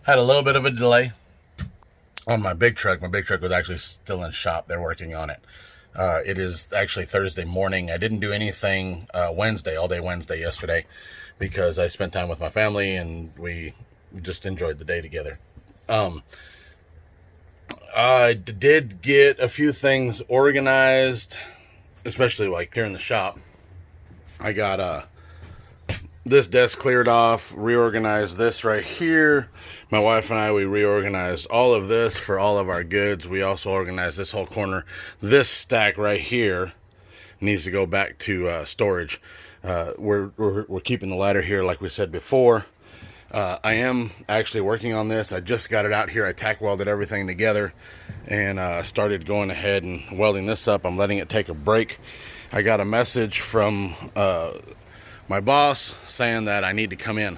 Had a little bit of a delay on my big truck. My big truck was actually still in shop. They're working on it. It is actually Thursday morning. I didn't do anything all day Wednesday yesterday, because I spent time with my family and we just enjoyed the day together. I did get a few things organized, especially like here in the shop. I got this desk cleared off, reorganized this right here. My wife and I, we reorganized all of this for all of our goods. We also organized this whole corner. This stack right here needs to go back to storage. We're keeping the ladder here like we said before. I am actually working on this. I just got it out here. I tack welded everything together and started going ahead and welding this up. I'm letting it take a break. I got a message from my boss saying that I need to come in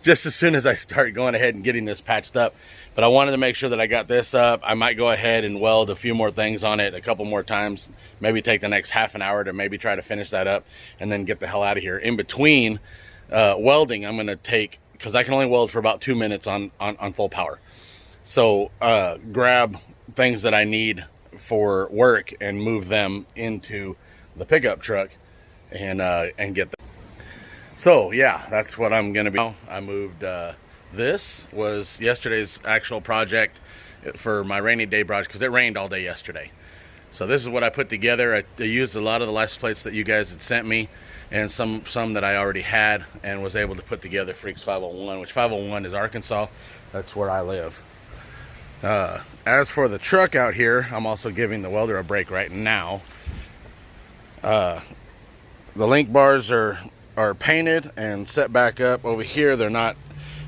just as soon as I start going ahead and getting this patched up. But I wanted to make sure that I got this up. I might go ahead and weld a few more things on it a couple more times, maybe take the next half an hour to maybe try to finish that up and then get the hell out of here. In between welding, I'm going to take, because I can only weld for about 2 minutes on full power. So grab things that I need for work and move them into the pickup truck and get them. So yeah, that's what I'm gonna be. I moved, this was yesterday's actual project for my rainy day project, because it rained all day yesterday. So this is what I put together. I used a lot of the license plates that you guys had sent me and some that I already had, and was able to put together Freaks 501, which 501 is Arkansas. That's where I live. As for the truck out here, I'm also giving the welder a break right now. The link bars are painted and set back up. Over here, they're not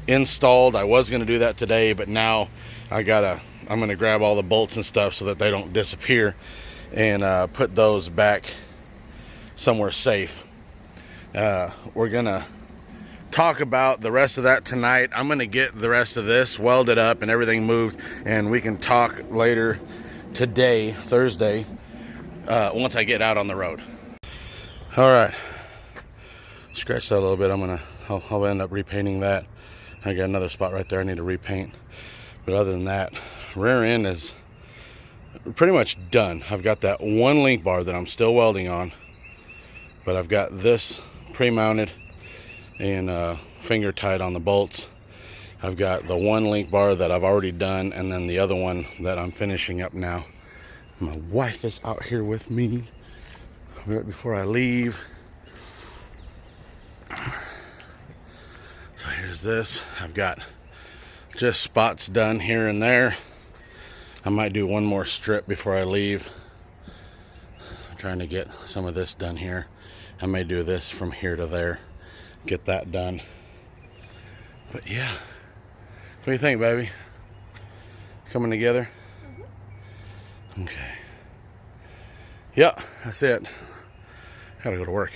installed. I was going to do that today, but now I'm going to grab all the bolts and stuff so that they don't disappear, and put those back somewhere safe. We're going to talk about the rest of that tonight. I'm going to get the rest of this welded up and everything moved, and we can talk later today, Thursday, once I get out on the road. All right, scratch that a little bit. I'll end up repainting that. I got another spot right there I need to repaint, but other than that, rear end is pretty much done. I've got that one link bar that I'm still welding on, but I've got this pre-mounted and finger tied on the bolts. I've got the one link bar that I've already done, and then the other one that I'm finishing up now. My wife is out here with me right before I leave. So here's this. I've got just spots done here and there. I might do one more strip before I leave. I'm trying to get some of this done here. I may do this from here to there, get that done. But yeah, what do you think, baby? Coming together? Okay. Yeah, that's it. Gotta go to work.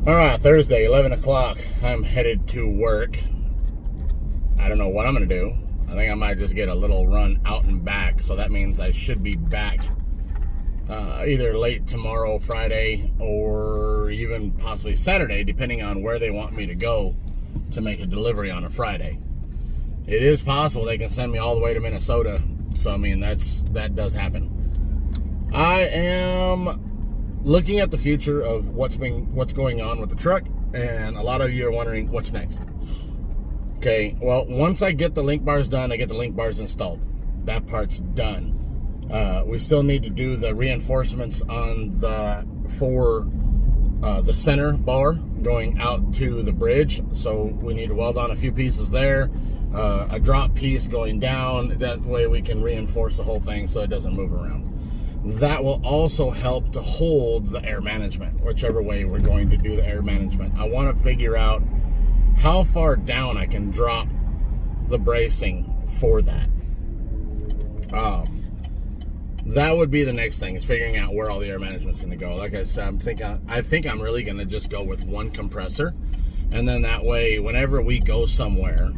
All right, Thursday, 11 o'clock. I'm headed to work. I don't know what I'm gonna do. I think I might just get a little run out and back. So that means I should be back either late tomorrow, Friday, or even possibly Saturday, depending on where they want me to go to make a delivery on a Friday. It is possible they can send me all the way to Minnesota. So, I mean, that does happen. I am looking at the future of what's going on with the truck, and a lot of you are wondering what's next. Okay, well, once I get the link bars done, I get the link bars installed. That part's done. We still need to do the reinforcements on for the center bar going out to the bridge. So we need to weld on a few pieces there, a drop piece going down. That way we can reinforce the whole thing so it doesn't move around. That will also help to hold the air management, whichever way we're going to do the air management. I want to figure out how far down I can drop the bracing for that. That would be the next thing, is figuring out where all the air management's going to go. Like I said, I think I'm really going to just go with one compressor, and then that way, whenever we go somewhere,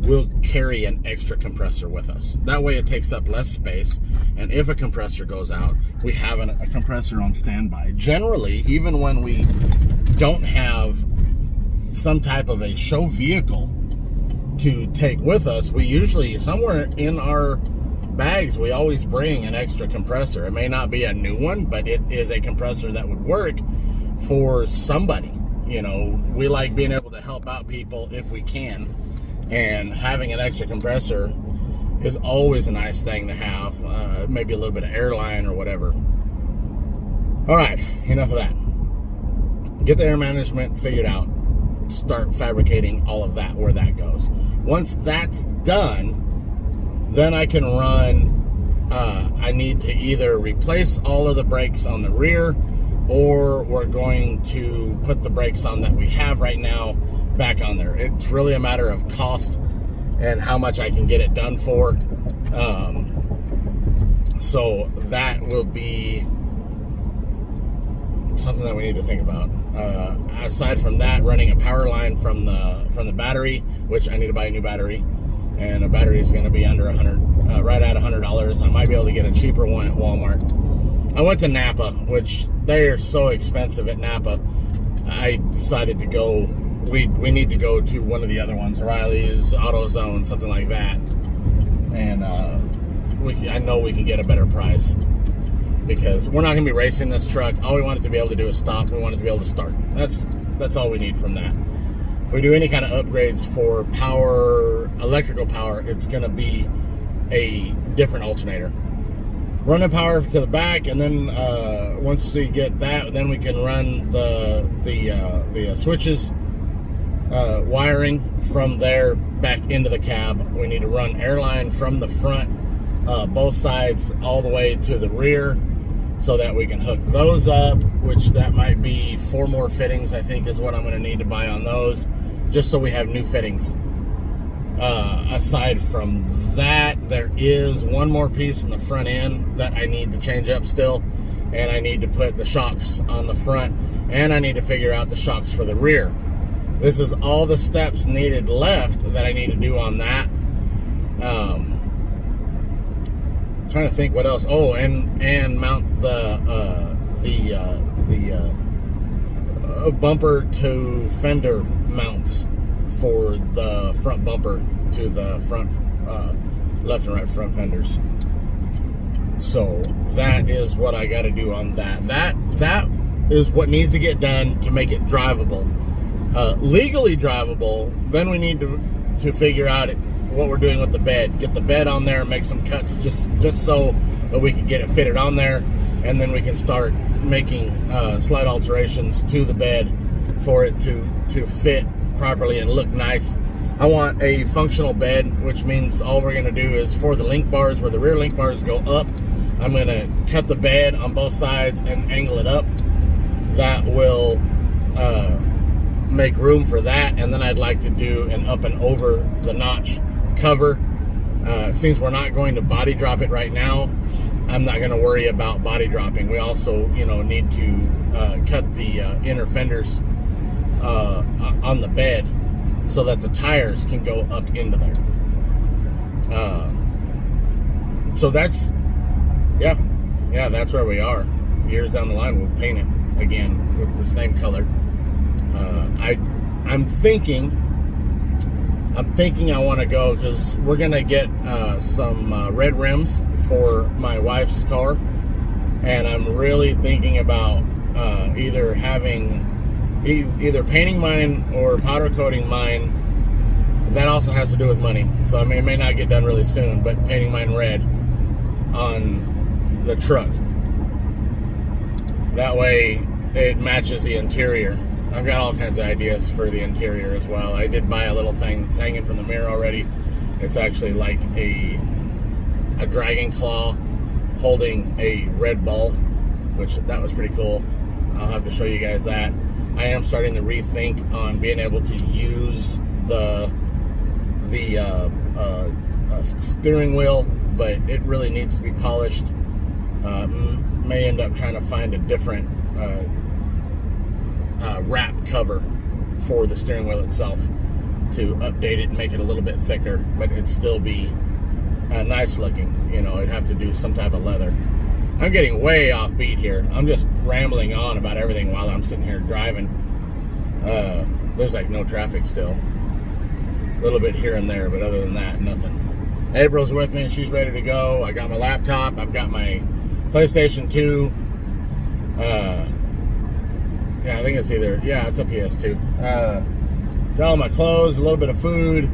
we'll carry an extra compressor with us. That way it takes up less space, and if a compressor goes out, we have a compressor on standby. Generally, even when we don't have some type of a show vehicle, to take with us, we usually, somewhere in our bags, we always bring an extra compressor. It may not be a new one, but it is a compressor that would work for somebody. You know, we like being able to help out people if we can, and having an extra compressor is always a nice thing to have. Maybe a little bit of airline or whatever. All right, enough of that. Get the air management figured out. Start fabricating all of that, where that goes. Once that's done, then I can run, I need to either replace all of the brakes on the rear, or we're going to put the brakes on that we have right now back on there. It's really a matter of cost and how much I can get it done for. So that will be something that we need to think about. Aside from that, running a power line from the battery, which I need to buy a new battery, and a battery is going to be under $100, right at $100. I might be able to get a cheaper one at Walmart. I went to Napa, which they are so expensive at Napa. I decided to go. We need to go to one of the other ones, O'Reilly's, AutoZone, something like that, and I know we can get a better price, because we're not going to be racing this truck. All we want it to be able to do is stop. We want it to be able to start. That's all we need from that. If we do any kind of upgrades for power, electrical power, it's going to be a different alternator. Running power to the back, and then once we get that, then we can run the switches, wiring from there back into the cab. We need to run airline from the front, both sides, all the way to the rear, so that we can hook those up, which that might be 4 more fittings, I think, is what I'm going to need to buy on those, just so we have new fittings. Aside from that, there is one more piece in the front end that I need to change up still, and I need to put the shocks on the front, and I need to figure out the shocks for the rear. This is all the steps needed left that I need to do on that. Trying to think what else. Oh, and mount the bumper to fender mounts for the front bumper to the front left and right front fenders. So that is what I got to do on that. That is what needs to get done to make it drivable, legally drivable. Then we need to figure out what we're doing with the bed. Get the bed on there, make some cuts just so that we can get it fitted on there, and then we can start making slight alterations to the bed for it to fit properly and look nice. I want a functional bed, which means all we're going to do is for the link bars, where the rear link bars go up, I'm going to cut the bed on both sides and angle it up. That will make room for that, and then I'd like to do an up and over the notch cover. Since we're not going to body drop it right now, I'm not going to worry about body dropping. We also, need to cut the inner fenders on the bed so that the tires can go up into there. So that's where we are. Years down the line, we'll paint it again with the same color. I'm thinking I want to go, because we're going to get some red rims for my wife's car, and I'm really thinking about either painting mine or powder coating mine. That also has to do with money, so it may not get done really soon, but painting mine red on the truck. That way it matches the interior. I've got all kinds of ideas for the interior as well. I did buy a little thing that's hanging from the mirror already. It's actually like a dragon claw holding a red ball, which that was pretty cool. I'll have to show you guys that. I am starting to rethink on being able to use the steering wheel, but it really needs to be polished. May end up trying to find a different wrap cover for the steering wheel itself to update it and make it a little bit thicker, but it'd still be nice looking. It'd have to do some type of leather. I'm getting way off beat here. I'm just rambling on about everything while I'm sitting here driving. There's like no traffic still. A little bit here and there, but other than that, nothing. April's with me. She's ready to go. I got my laptop. I've got my PlayStation 2. Yeah, I think it's either... Yeah, it's a PS2. Got all my clothes, a little bit of food,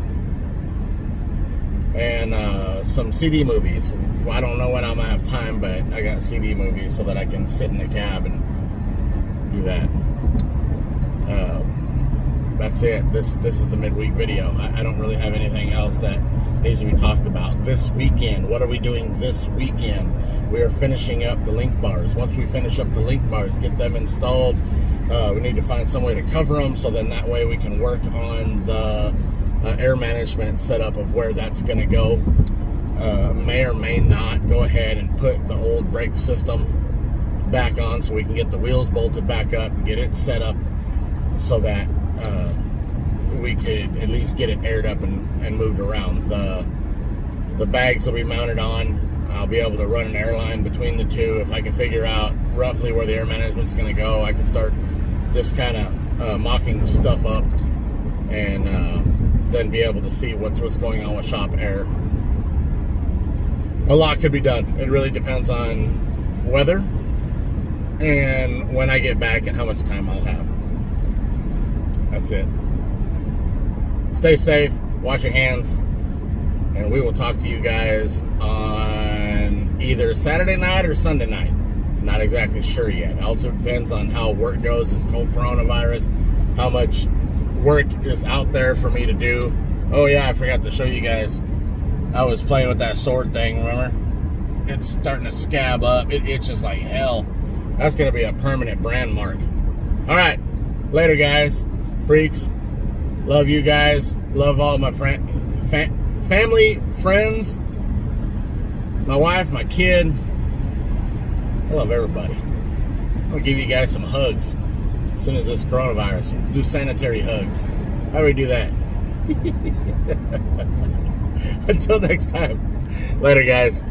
and some CD movies. Well, I don't know when I'm going to have time, but I got CD movies so that I can sit in the cab and do that. That's it. This is the midweek video. I don't really have anything else that needs to be talked about. This weekend, what are we doing this weekend? We are finishing up the link bars. Once we finish up the link bars, get them installed, we need to find some way to cover them, so then that way we can work on the air management setup of where that's going to go. May or may not go ahead and put the old brake system back on so we can get the wheels bolted back up and get it set up so that we could at least get it aired up and moved around. The bags will be mounted on. I'll be able to run an airline between the two. If I can figure out roughly where the air management's going to go, I can start just kind of mocking stuff up and then be able to see what's going on with shop air. A lot could be done. It really depends on weather and when I get back and how much time I'll have. That's it. Stay safe, wash your hands, and we will talk to you guys on either Saturday night or Sunday night. Not exactly sure yet. It also depends on how work goes, this cold coronavirus, how much work is out there for me to do. Oh yeah, I forgot to show you guys. I was playing with that sword thing, remember? It's starting to scab up. It itches like hell. That's going to be a permanent brand mark. All right, later guys. Freaks, love you guys, love all my family, friends, my wife, my kid. I love everybody. I'm gonna give you guys some hugs as soon as this coronavirus. Do sanitary hugs. How do we do that? Until next time, later guys.